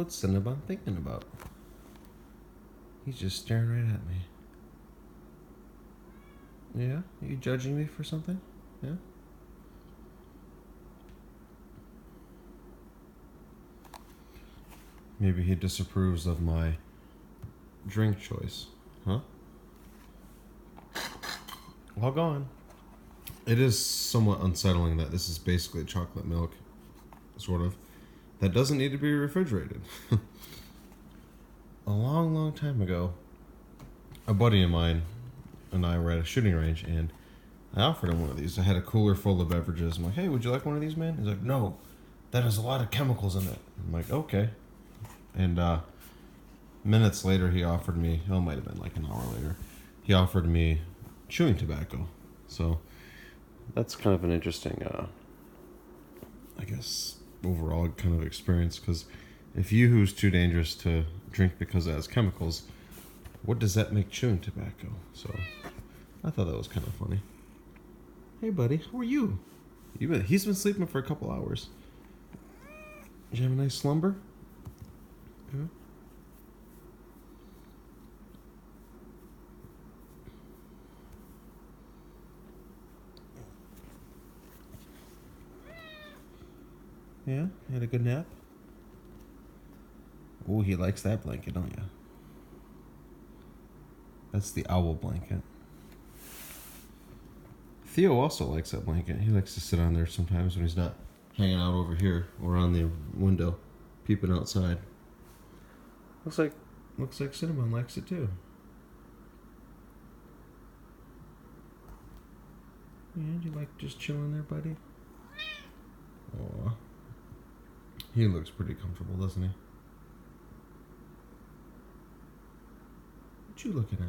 What's Cinnabon thinking about? He's just staring right at me. Yeah? Are you judging me for something? Yeah? Maybe he disapproves of my drink choice. Huh? All gone. It is somewhat unsettling that this is basically chocolate milk, sort of, that doesn't need to be refrigerated. A long, long time ago, a buddy of mine and I were at a shooting range, and I offered him one of these. I had a cooler full of beverages. I'm like, hey, would you like one of these, man? He's like, no, that has a lot of chemicals in it. I'm like, okay. And minutes later, he offered me, it might have been like an hour later, he offered me chewing tobacco. So that's kind of an interesting, I guess, overall kind of experience, because if Yoo-hoo's too dangerous to drink because it has chemicals, what does that make chewing tobacco? So I thought that was kind of funny. Hey, buddy, how are you? He's been sleeping for a couple hours. Did you have a nice slumber? Yeah. Yeah? You had a good nap? Oh, he likes that blanket, don't you? That's the owl blanket. Theo also likes that blanket. He likes to sit on there sometimes when he's not hanging out over here or on the window, peeping outside. Looks like Cinnabon likes it too. Yeah, do you like just chilling there, buddy? Aw. He looks pretty comfortable, doesn't he? What you looking at?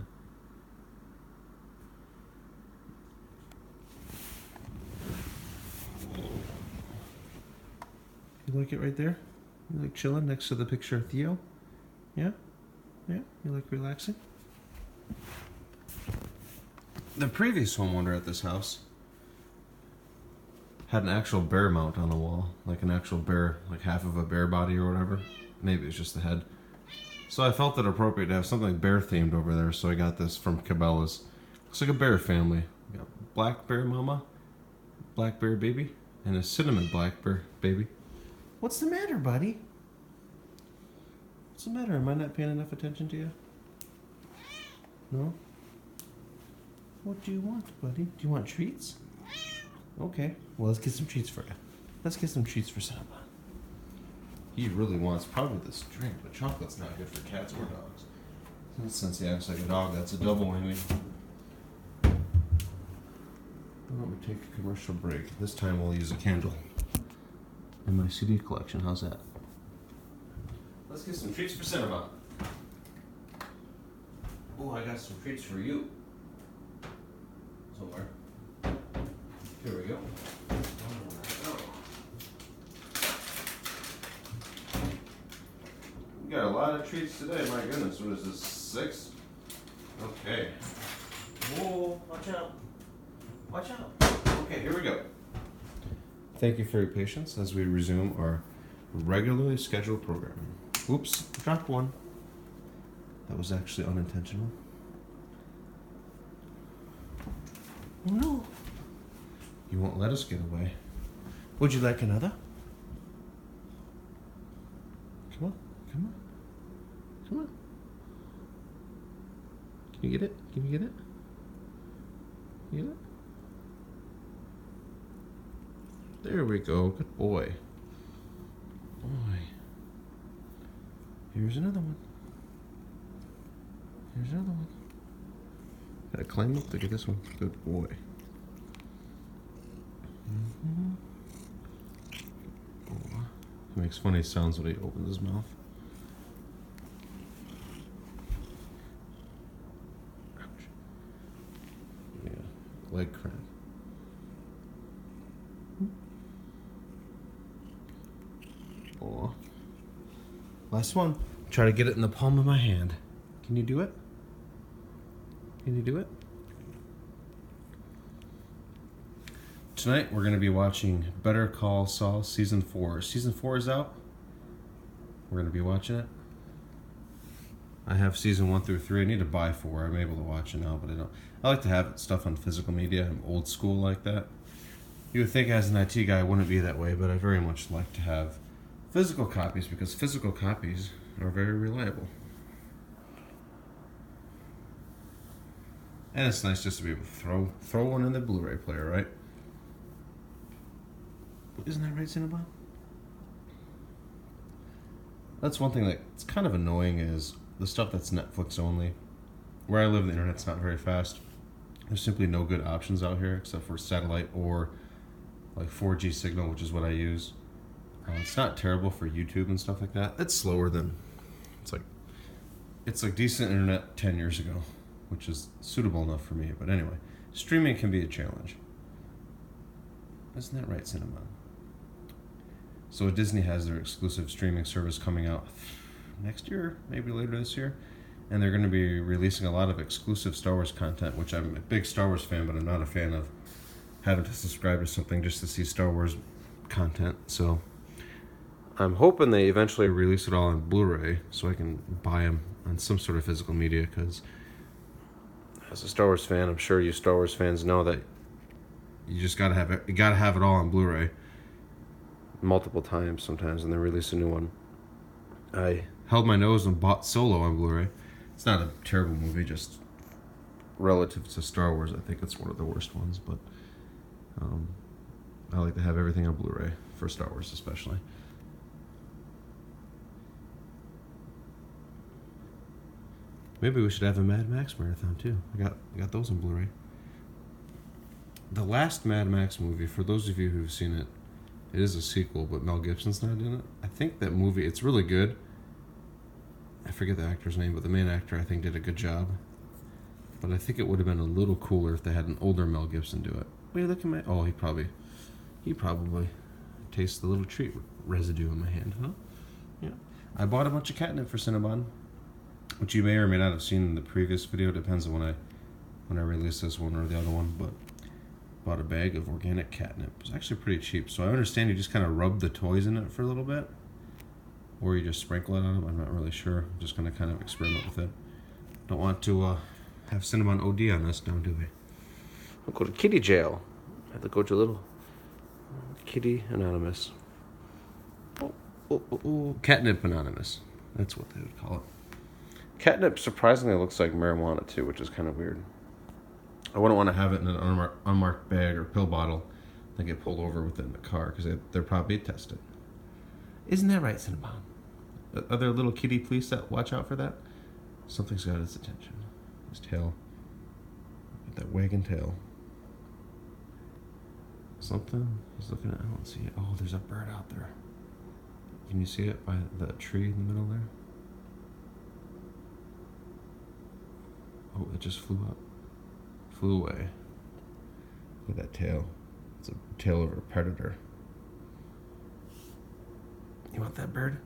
You like it right there? You like chilling next to the picture of Theo? Yeah? Yeah? You like relaxing? The previous homeowner at this house had an actual bear mount on the wall. Like an actual bear, like half of a bear body or whatever. Maybe it's just the head. So I felt it appropriate to have something bear themed over there, so I got this from Cabela's. Looks like a bear family. We got black bear mama, black bear baby, and a cinnamon black bear baby. What's the matter, buddy? What's the matter? Am I not paying enough attention to you? No? What do you want, buddy? Do you want treats? Okay. Well, let's get some treats for you. Let's get some treats for Cinnabon. He really wants probably this drink, but chocolate's not good for cats or dogs. Since he acts like a dog, that's a double whammy. Why don't we take a commercial break? This time we'll use a candle. In my CD collection, how's that? Let's get some treats for Cinnabon. Oh, I got some treats for you. Somewhere. Here we go. We got a lot of treats today, my goodness. What is this, 6? Okay. Whoa, watch out. Watch out. Okay, here we go. Thank you for your patience as we resume our regularly scheduled programming. Oops, dropped one. That was actually unintentional. Oh no. You won't let us get away. Would you like another? Come on, come on. Come on. Can you get it? Can you get it? Can you get it? There we go. Good boy. Boy. Here's another one. Here's another one. Gotta climb up to get this one. Good boy. Mm-hmm. Oh, he makes funny sounds when he opens his mouth. Ouch. Yeah, leg cramp. Oh. Last one. Try to get it in the palm of my hand. Can you do it? Can you do it? Tonight we're going to be watching Better Call Saul Season 4. Season 4 is out. We're going to be watching it. I have season 1 through 3. I need to buy 4. I'm able to watch it now, but I don't. I like to have stuff on physical media. I'm old school like that. You would think as an IT guy I wouldn't be that way, but I very much like to have physical copies because physical copies are very reliable. And it's nice just to be able to throw one in the Blu-ray player, right? Isn't that right, Cinnabon? That's one thing that's kind of annoying is the stuff that's Netflix only. Where I live, the internet's not very fast. There's simply no good options out here except for satellite or like 4G signal, which is what I use. It's not terrible for YouTube and stuff like that. It's slower than it's like decent internet 10 years ago, which is suitable enough for me. But anyway, streaming can be a challenge. Isn't that right, Cinnabon? So Disney has their exclusive streaming service coming out next year, maybe later this year. And they're going to be releasing a lot of exclusive Star Wars content, which I'm a big Star Wars fan, but I'm not a fan of having to subscribe to something just to see Star Wars content. So I'm hoping they eventually release it all on Blu-ray so I can buy them on some sort of physical media, because as a Star Wars fan, I'm sure you Star Wars fans know that you just gotta have it. You gotta have it all on Blu-ray multiple times sometimes, and then release a new one. I held my nose and bought Solo on Blu-ray. It's not a terrible movie, just relative to Star Wars, I think it's one of the worst ones, but I like to have everything on Blu-ray for Star Wars especially. Maybe we should have a Mad Max marathon too. I got those on Blu-ray. The last Mad Max movie, for those of you who've seen it, it is a sequel, but Mel Gibson's not in it. I think that movie, it's really good. I forget the actor's name, but the main actor I think did a good job. But I think it would have been a little cooler if they had an older Mel Gibson do it. Wait, look at my... Oh, he probably tastes the little treat residue in my hand, huh? Yeah. I bought a bunch of catnip for Cinnabon, which you may or may not have seen in the previous video. Depends on when I release this one or the other one. But bought a bag of organic catnip. It was actually pretty cheap. So I understand you just kind of rub the toys in it for a little bit, or you just sprinkle it on them. I'm not really sure. I'm just going to kind of experiment with it. Don't want to have Cinnabon OD on us now, do we? I'll go to kitty jail. I have to go to a little kitty anonymous. Catnip anonymous. That's what they would call it. Catnip surprisingly looks like marijuana too, which is kind of weird. I wouldn't want to have it in an unmarked bag or pill bottle that get pulled over with it in the car, because they're probably tested. Isn't that right, Cinnabon? Are there little kitty police that watch out for that? Something's got its attention. His tail. That wagging tail. Something he's looking at. I don't see it. Oh, there's a bird out there. Can you see it by the tree in the middle there? Oh, it just flew up. Flew away. Look at that tail. It's a tail of a predator. You want that bird?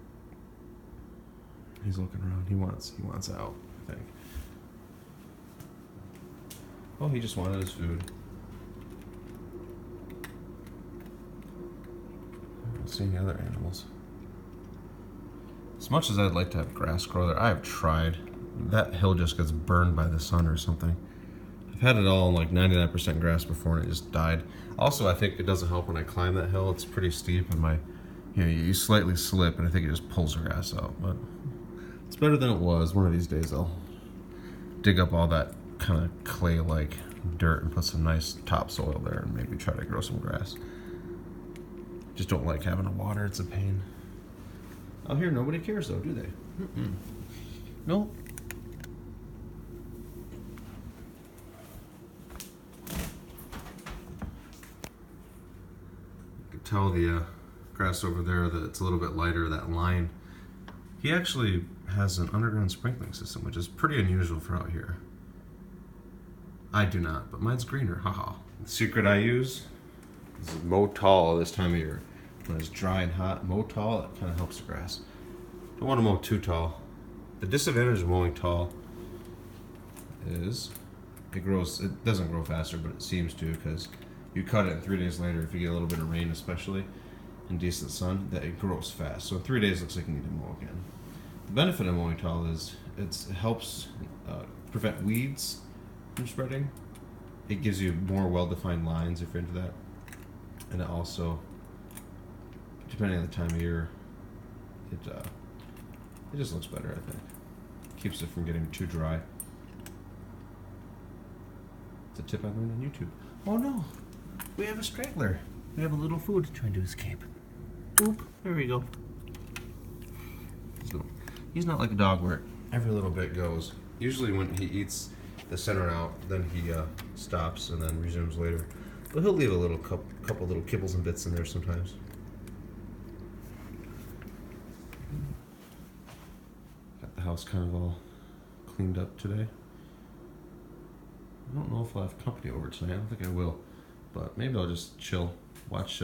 He's looking around. He wants out, I think. Oh, he just wanted his food. I don't see any other animals. As much as I'd like to have grass grow there, I have tried. That hill just gets burned by the sun or something. I've had it all like 99% grass before and it just died. Also, I think it doesn't help when I climb that hill. It's pretty steep and you slightly slip and I think it just pulls the grass out. But it's better than it was. One of these days I'll dig up all that kind of clay-like dirt and put some nice topsoil there and maybe try to grow some grass. Just don't like having to water. It's a pain. Out here, nobody cares though, do they? No. You can tell the grass over there that it's a little bit lighter, that line. He actually has an underground sprinkling system, which is pretty unusual for out here. I do not, but mine's greener, haha. The secret I use is mow tall this time of year. When it's dry and hot, mow tall, it kind of helps the grass. Don't want to mow too tall. The disadvantage of mowing tall is it doesn't grow faster, but it seems to, because you cut it and 3 days later, if you get a little bit of rain especially, in decent sun, that it grows fast. So in 3 days, it looks like you need to mow again. The benefit of mowing tall is it helps prevent weeds from spreading. It gives you more well-defined lines if you're into that. And it also, depending on the time of year, it just looks better, I think. Keeps it from getting too dry. It's a tip I learned on YouTube. Oh no, we have a straggler. We have a little food trying to escape. Oop, there we go. So, he's not like a dog where every little bit goes. Usually when he eats the center out, then he stops and then resumes later. But he'll leave a little couple little kibbles and bits in there sometimes. Got the house kind of all cleaned up today. I don't know if I'll have company over tonight. I don't think I will. But maybe I'll just chill. Watch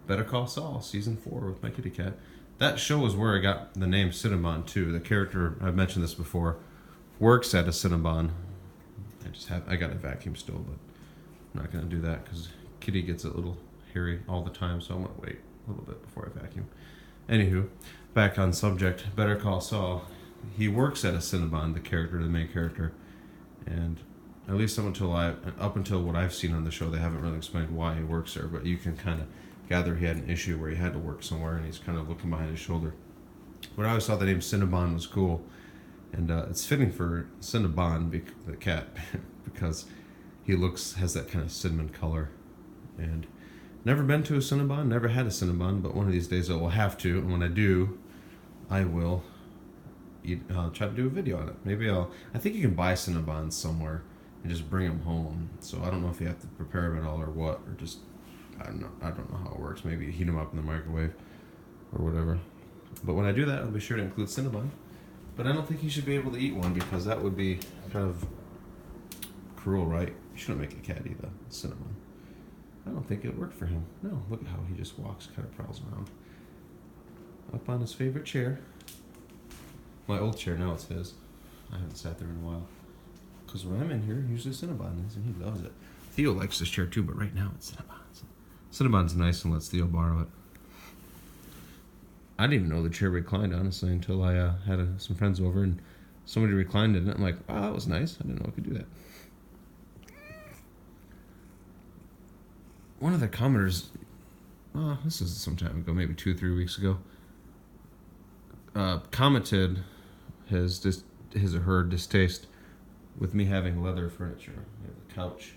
Better Call Saul Season 4 with my kitty cat. That show is where I got the name Cinnabon too. The character, I've mentioned this before, works at a Cinnabon. I got a vacuum still, but I'm not going to do that because kitty gets a little hairy all the time, so I'm going to wait a little bit before I vacuum. Anywho, back on subject, Better Call Saul. He works at a Cinnabon, the main character, and at least up until what I've seen on the show, they haven't really explained why he works there, but you can kind of gather he had an issue where he had to work somewhere, and he's kind of looking behind his shoulder. But I always thought the name Cinnabon was cool, and it's fitting for Cinnabon, the cat, because he has that kind of cinnamon color. And never been to a Cinnabon, never had a Cinnabon, but one of these days I will have to, and when I do, I will try to do a video on it. I think you can buy Cinnabons somewhere and just bring them home. So I don't know if you have to prepare them at all or what, or just, I don't know how it works. Maybe you heat them up in the microwave or whatever. But when I do that, I'll be sure to include Cinnabon. But I don't think you should be able to eat one because that would be kind of cruel, right? You shouldn't make a cat eat a Cinnabon. I don't think it worked for him. No, look at how he just walks, kind of prowls around. Up on his favorite chair. My old chair, now it's his. I haven't sat there in a while. Because when I'm in here, usually Cinnabon is, and he loves it. Theo likes this chair too, but right now it's Cinnabon's. Cinnabon's nice and lets Theo borrow it. I didn't even know the chair reclined, honestly, until I had some friends over and somebody reclined in it. I'm like, wow, that was nice. I didn't know I could do that. One of the commenters, this is some time ago, maybe 2 or 3 weeks ago, commented his or her distaste with me having leather furniture. The couch.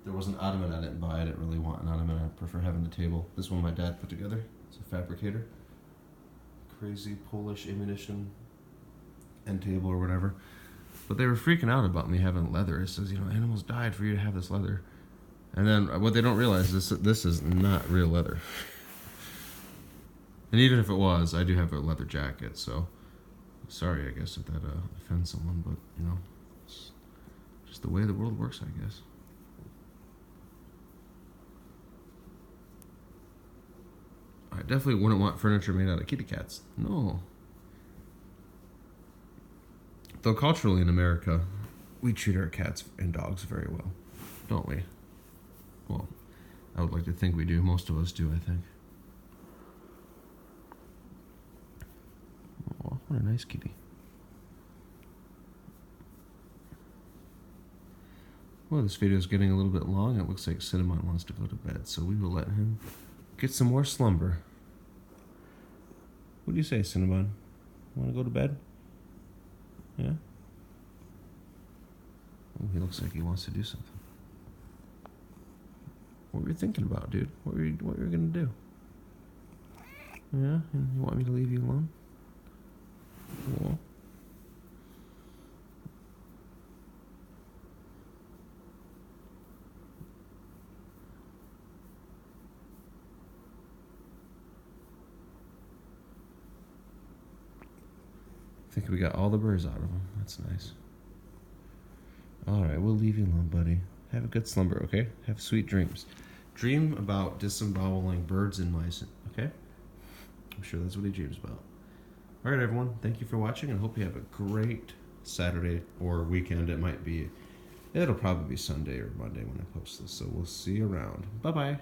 There was an ottoman I didn't buy. I didn't really want an ottoman. I prefer having the table. This one my dad put together. It's a fabricator. Crazy Polish ammunition end table or whatever. But they were freaking out about me having leather. It says, animals died for you to have this leather. And then what they don't realize is this is not real leather. And even if it was, I do have a leather jacket, so sorry, I guess, if that offends someone, but, it's just the way the world works, I guess. I definitely wouldn't want furniture made out of kitty cats. No. Though culturally in America, we treat our cats and dogs very well, don't we? Well, I would like to think we do. Most of us do, I think. Oh, what a nice kitty. Well, this video is getting a little bit long. It looks like Cinnabon wants to go to bed, so we will let him get some more slumber. What do you say, Cinnabon? Want to go to bed? Yeah? Oh, he looks like he wants to do something. What were you thinking about, dude? What were you going to do? Yeah? And you want me to leave you alone? Cool. I think we got all the birds out of him. That's nice. Alright, we'll leave you alone, buddy. Have a good slumber, okay? Have sweet dreams. Dream about disemboweling birds and mice, okay? I'm sure that's what he dreams about. Alright, everyone. Thank you for watching, and I hope you have a great Saturday or weekend. It'll probably be Sunday or Monday when I post this, so we'll see you around. Bye-bye.